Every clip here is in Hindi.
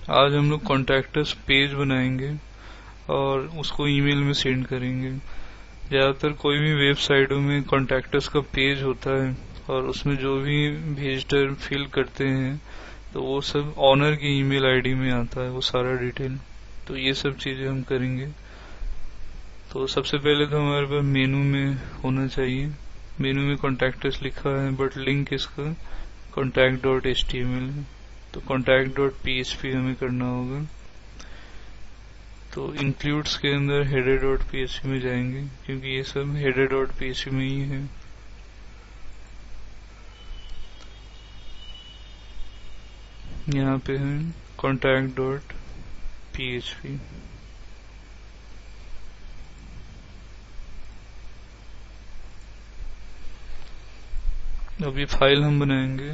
आज हम लोग कॉन्टैक्टस पेज बनाएंगे और उसको ईमेल में सेंड करेंगे। ज़्यादातर कोई भी वेबसाइटों में कॉन्टैक्टस का पेज होता है और उसमें जो भी विजिटर फिल करते हैं तो वो सब ऑनर की ईमेल आईडी में आता है, वो सारा डिटेल। तो ये सब चीज़ें हम करेंगे। तो सबसे पहले तो हमारे पास मेनू में होना चाहिए। मेनू में कॉन्टैक्टस लिखा है बट लिंक इसका contact.html है, तो contact.php हमें करना होगा। तो इंक्लूड्स के अंदर header.php में जाएंगे क्योंकि ये सब header.php में ही है। यहाँ पे है contact.php। अब ये फाइल हम बनाएंगे।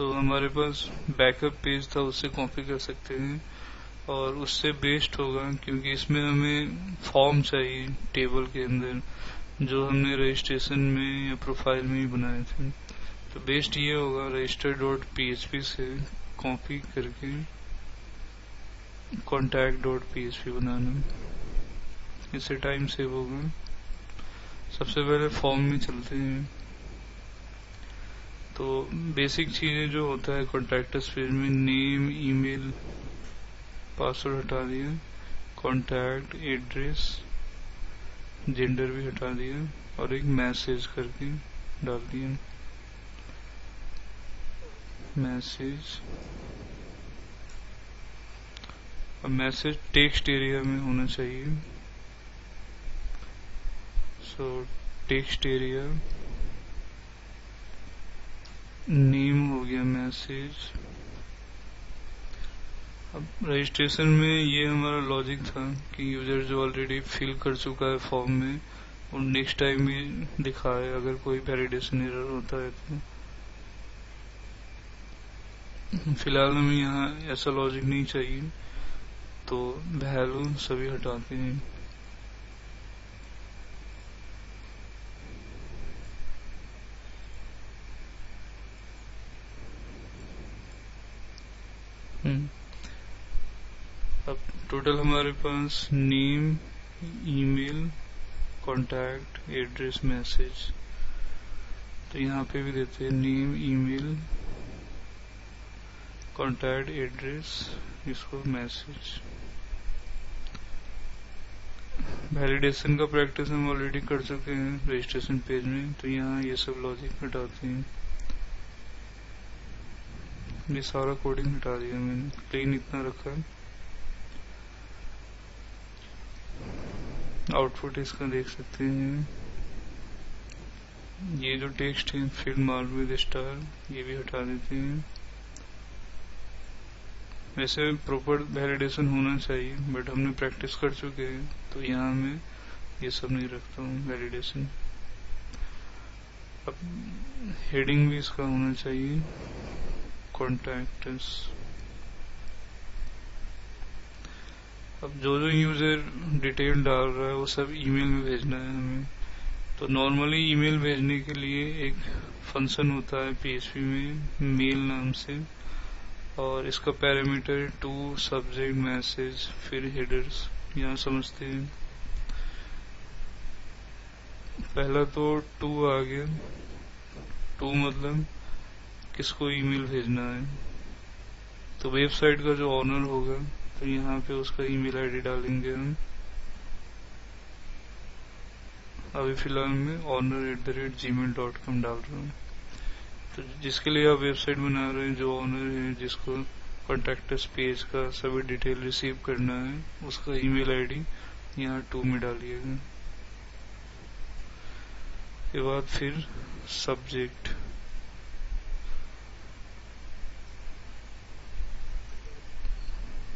हमारे पास बैकअप पेज था, उससे कॉपी कर सकते हैं और उससे बेस्ट होगा क्योंकि इसमें हमें फॉर्म चाहिए टेबल के अंदर जो हमने रजिस्ट्रेशन में या प्रोफाइल में ही बनाए थे। तो बेस्ट ये होगा register.php से कॉपी करके contact.php बनाना, इससे टाइम सेव होगा। सबसे पहले फॉर्म में चलते हैं। तो बेसिक चीजें जो होता है कॉन्टैक्टस पेज में, नेम, ईमेल, पासवर्ड हटा दिया, कॉन्टैक्ट एड्रेस, जेंडर भी हटा दिया और एक मैसेज करके डाल दिया। मैसेज, अब मैसेज टेक्स्ट एरिया में होना चाहिए। टेक्स्ट एरिया, नेम हो गया मैसेज। अब रजिस्ट्रेशन में ये हमारा लॉजिक था कि यूजर जो ऑलरेडी फिल कर चुका है फॉर्म में वो नेक्स्ट टाइम भी दिखाए अगर कोई वैलिडेशन एरर होता है तो। फिलहाल हमें यहाँ ऐसा लॉजिक नहीं चाहिए तो वैल्यू सभी हटाते हैं। अब टोटल हमारे पास name, email, contact, address, message. तो यहाँ पे भी देते हैं नेम, ईमेल, कॉन्टैक्ट, एड्रेस, इसको मैसेज। वैलिडेशन का प्रैक्टिस हम ऑलरेडी कर चुके हैं रजिस्ट्रेशन पेज में, तो यहाँ ये सब लॉजिक हटाते हैं। ये सारा कोडिंग हटा दिया मैंने, क्लीन इतना रखा है। आउटपुट इसका देख सकते हैं। ये जो टेक्स्ट है फिल मार्क विद स्टार, ये भी हटा देते हैं। वैसे प्रॉपर वैलिडेशन होना चाहिए बट हमने प्रैक्टिस कर चुके हैं तो यहाँ मैं ये सब नहीं रखता हूँ वैलिडेशन। अब हेडिंग भी इसका होना चाहिए कॉन्टैक्ट्स। अब जो जो यूजर डिटेल डाल रहा है वो सब ईमेल में भेजना है हमें। तो नॉर्मली ईमेल भेजने के लिए एक फंक्शन होता है पीएचपी में मेल नाम से, और इसका पैरामीटर टू, सब्जेक्ट, मैसेज, फिर हेडर्स। यहाँ समझते हैं। पहला तो टू आ गया। टू मतलब किसको ईमेल भेजना है, तो वेबसाइट का जो ऑनर होगा तो यहाँ पे उसका ईमेल आईडी डालेंगे हम। अभी फिलहाल मैं honor@gmail.com डाल रहा हूँ। तो जिसके लिए आप वेबसाइट बना रहे हैं, जो ऑनर है जिसको कॉन्टैक्टस पेज का सभी डिटेल रिसीव करना है, उसका ईमेल आईडी यहाँ टू में डालिएगा। के बाद फिर सब्जेक्ट,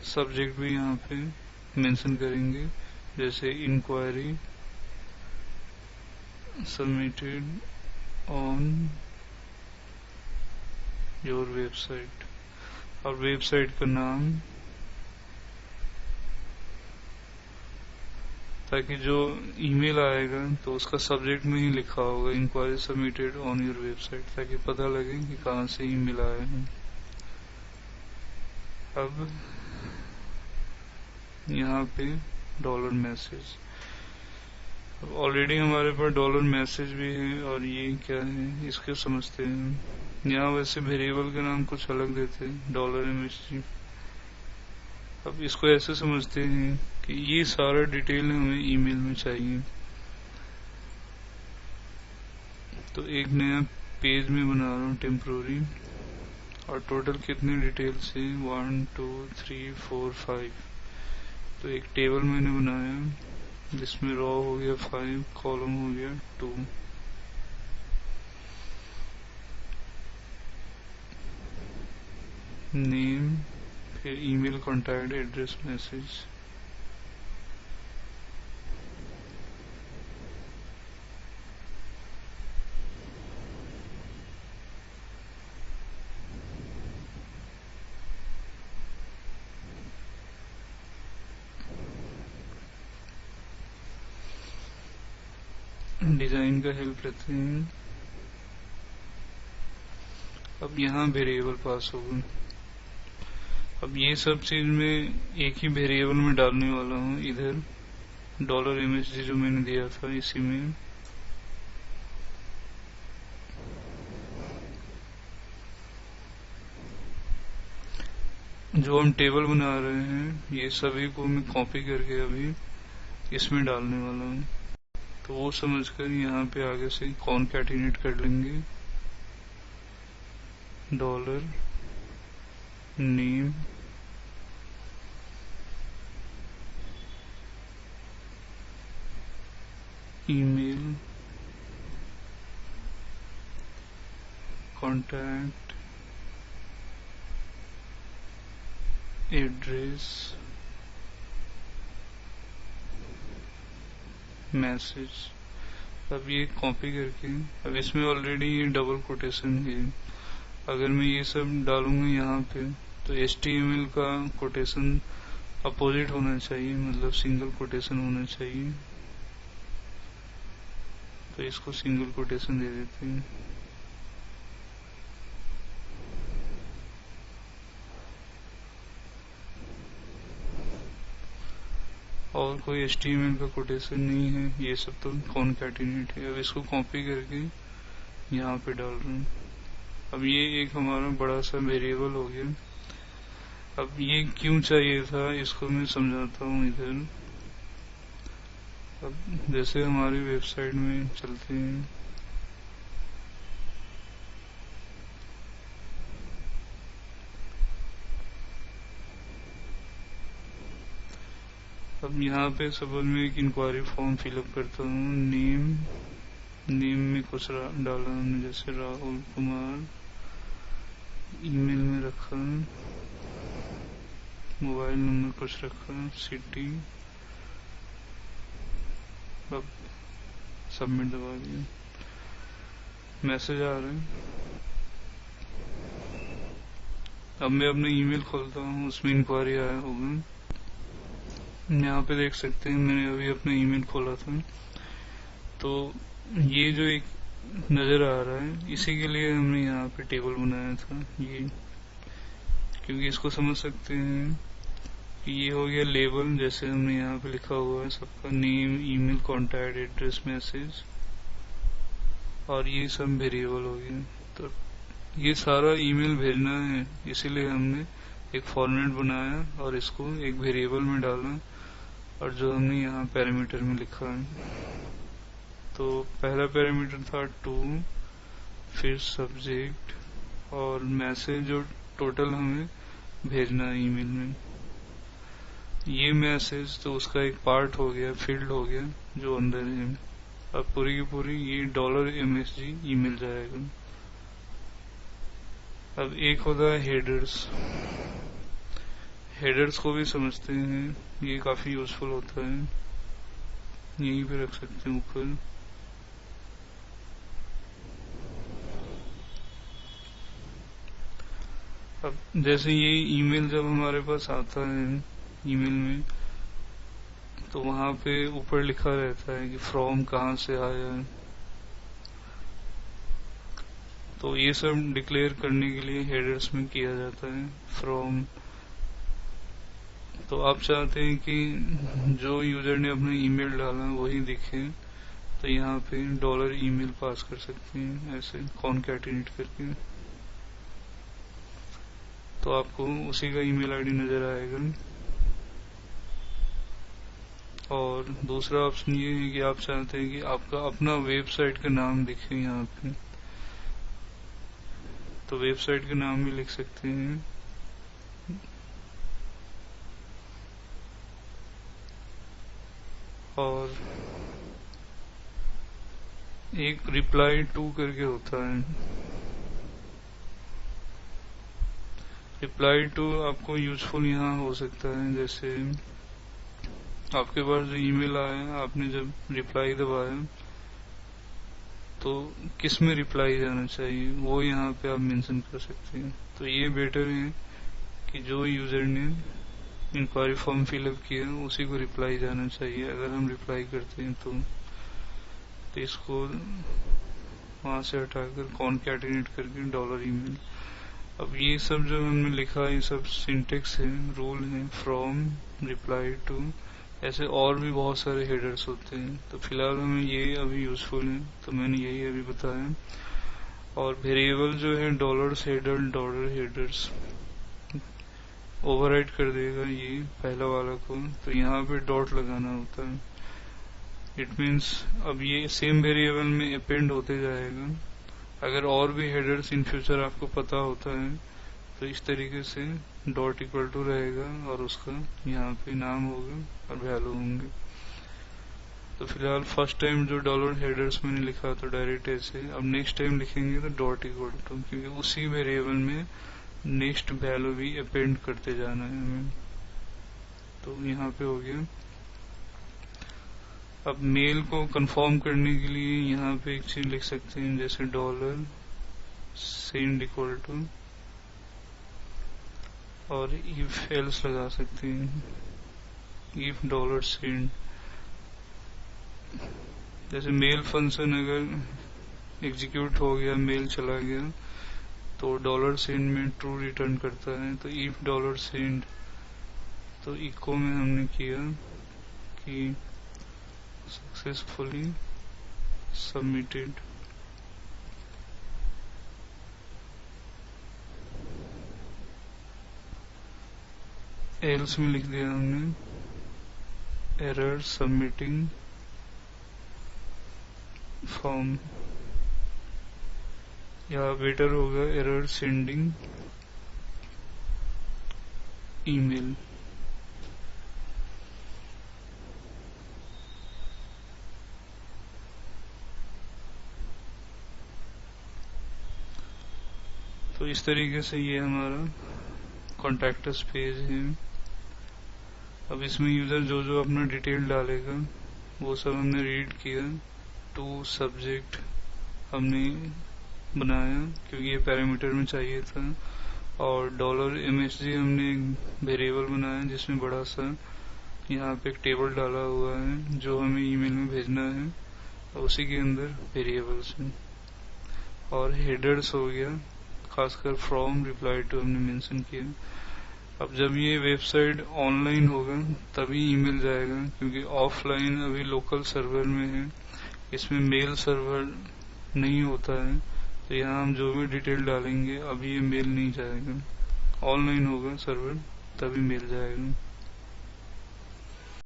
सब्जेक्ट भी यहाँ पे मेंशन करेंगे, जैसे inquiry submitted on your website, और वेबसाइट का नाम, ताकि जो ईमेल आएगा तो उसका सब्जेक्ट में ही लिखा होगा inquiry submitted on your website, ताकि पता लगे कि कहाँ से ईमेल आया है। अब यहाँ पे डॉलर मैसेज, ऑलरेडी हमारे पास डॉलर मैसेज भी है, और ये क्या है इसके समझते हैं। यहाँ वैसे वेरिएबल के नाम कुछ अलग देते हैं, डॉलर MSG। अब इसको ऐसे समझते हैं कि ये सारा डिटेल हमें ईमेल में चाहिए। तो एक नया पेज में बना रहा हूँ टेम्पोररी, और टोटल कितने डिटेल्स है 1 2 3 4 5। तो एक टेबल मैंने बनाया जिसमें रॉ हो गया 5, कॉलम हो गया 2। नेम, फिर email contact address message. Design का हेल्प लेते हैं। अब यहाँ वेरिएबल पास होगा। अब ये सब चीज में एक ही वेरिएबल में डालने वाला हूँ। इधर डॉलर MSG जो मैंने दिया था इसी में जो हम टेबल बना रहे हैं ये सभी को मैं कॉपी करके अभी इसमें डालने वाला हूँ। तो वो समझकर यहाँ पे आगे से कॉनकैटिनेट कर लेंगे। Dollar name email contact address message. अब ये कॉपी करके, अब इसमें ऑलरेडी ये डबल कोटेशन है। अगर मैं ये सब डालूंगा यहाँ पे तो HTML का कोटेशन अपोजिट होना चाहिए, मतलब सिंगल कोटेशन होना चाहिए। तो इसको सिंगल कोटेशन दे देते हैं। और कोई HTML का कोटेशन नहीं है, ये सब तो कॉनकैटिनेट है। अब इसको कॉपी करके यहाँ पे डाल रहा हूँ। अब ये एक हमारा बड़ा सा वेरिएबल हो गया। अब ये क्यों चाहिए था इसको मैं समझाता हूँ इधर। अब जैसे हमारी वेबसाइट में चलते हैं, अब यहाँ पे सपोज मैं एक इंक्वायरी फॉर्म फिलअप करता हूँ। नेम में कुछ डाला हमने, जैसे राहुल कुमार। ईमेल में रखा, मोबाइल नंबर कुछ रखा, सिटी। अब सबमिट दबा दिया, मैसेज आ रहा है। अब मैं अपना ईमेल खोलता हूँ, उसमें इंक्वायरी आया होगा। यहाँ पे देख सकते हैं मैंने अभी अपना ईमेल खोला था। तो ये जो एक नजर आ रहा है इसी के लिए हमने यहाँ पे टेबल बनाया था ये, क्योंकि इसको समझ सकते हैं कि ये हो गया लेबल। जैसे हमने यहाँ पे लिखा हुआ है सबका name, email, contact address, message, और ये सब वेरिएबल हो गया। तो ये सारा ईमेल भेजना है, इसीलिए हमने एक फॉर्मेट बनाया और इसको एक वेरिएबल में डाला, और जो हमने यहाँ पैरामीटर में लिखा है। तो पहला पैरामीटर था 2, फिर सब्जेक्ट और मैसेज जो टोटल हमें भेजना है ईमेल में। ये मैसेज तो उसका एक पार्ट हो गया, फील्ड हो गया जो अंदर है। अब पूरी की पूरी ये डॉलर MSG ईमेल जाएगा। अब एक होता है हेडर्स। हेडर्स को भी समझते हैं, ये काफी यूजफुल होता है। यहीं पे रख सकते हैं ऊपर। अब जैसे ये ईमेल जब हमारे पास आता है ईमेल में, तो वहां पे ऊपर लिखा रहता है कि फ्रॉम कहाँ से आया है। तो ये सब डिक्लेयर करने के लिए हेडर्स में किया जाता है फ्रॉम। तो आप चाहते हैं कि जो यूजर ने अपना ईमेल डाला वही दिखे, तो यहाँ पे डॉलर ईमेल पास कर सकते हैं ऐसे कॉनकैटिनेट करके। तो आपको उसी का ईमेल आईडी नजर आएगा। और दूसरा ऑप्शन ये है कि आप चाहते हैं कि आपका अपना वेबसाइट का नाम दिखे यहाँ पे, तो वेबसाइट का नाम भी लिख सकते हैं। और एक रिप्लाई टू करके होता है। रिप्लाई टू आपको यूजफुल यहाँ हो सकता है, जैसे आपके पास जो ईमेल आया, आपने जब रिप्लाई दबाया तो किस में रिप्लाई जाना चाहिए वो यहाँ पे आप मेंशन कर सकते हैं। तो ये बेटर है कि जो यूजर ने इंक्वायरी फॉर्म फिलअप किया उसी को रिप्लाई जाना चाहिए अगर हम रिप्लाई करते हैं तो इसको वहां से हटाकर कॉनकैटिनेट करके डॉलर ईमेल। अब ये सब जो हमने लिखा ये सब सिंटेक्स है, रूल है, फ्रॉम, रिप्लाई टू, ऐसे और भी बहुत सारे हेडर्स होते हैं। तो फिलहाल हमें ये अभी यूजफुल है, तो मैंने यही अभी बताया। और वेरिएबल जो है dollars header, dollar headers override कर देगा ये पहला वाला को, तो यहाँ पे डॉट लगाना होता है। इट मीन्स अब ये सेम वेरिएबल में अपेंड होते जाएगा। अगर और भी हेडर्स इन फ्यूचर आपको पता होता है तो इस तरीके से डॉट इक्वल टू रहेगा और उसका यहाँ पे नाम होगा और वैल्यू होंगे। तो फिलहाल फर्स्ट टाइम जो डॉलर हेडर्स मैंने लिखा तो डायरेक्ट ऐसे, अब नेक्स्ट टाइम लिखेंगे तो डॉट इक्वल टू, क्योंकि उसी वेरिएबल में नेक्स्ट वैल्यू भी अपेंड करते जाना है हमें। तो यहाँ पे हो गया। अब मेल को कंफर्म करने के लिए यहाँ पे एक चीज लिख सकते हैं, जैसे डॉलर सेंड इक्वल टू, और इफ एल्स लगा सकते हैं, इफ डॉलर सेंड। जैसे मेल फंक्शन अगर एग्जीक्यूट हो गया, मेल चला गया, तो डॉलर सेंड में ट्रू रिटर्न करता है। तो इफ डॉलर सेंड, तो इको में हमने किया कि सक्सेसफुली सबमिटेड। एल्स में लिख दिया हमने एरर सबमिटिंग फॉर्म, या बेटर होगा एरर सेंडिंग ईमेल। तो इस तरीके से ये हमारा कॉन्टैक्टस पेज है। अब इसमें यूजर जो जो अपना डिटेल डालेगा वो सब हमने रीड किया। टू सब्जेक्ट हमने बनाया क्योंकि ये पैरामीटर में चाहिए था, और डॉलर MSG हमने एक वेरिएबल बनाया जिसमें बड़ा सा यहाँ पे एक टेबल डाला हुआ है जो हमें ईमेल में भेजना है, और उसी के अंदर वेरिएबल्स हैं। और हेडर्स हो गया, खासकर फ्रॉम, रिप्लाई टू हमने मेंशन किया। अब जब ये वेबसाइट ऑनलाइन होगा तभी ईमेल जाएगा, क्योंकि ऑफलाइन अभी लोकल सर्वर में है, इसमें मेल सर्वर नहीं होता है। तो यहाँ हम जो भी डिटेल डालेंगे अभी ये मेल नहीं जाएगा, ऑनलाइन होगा सर्वर तभी मेल जाएगा।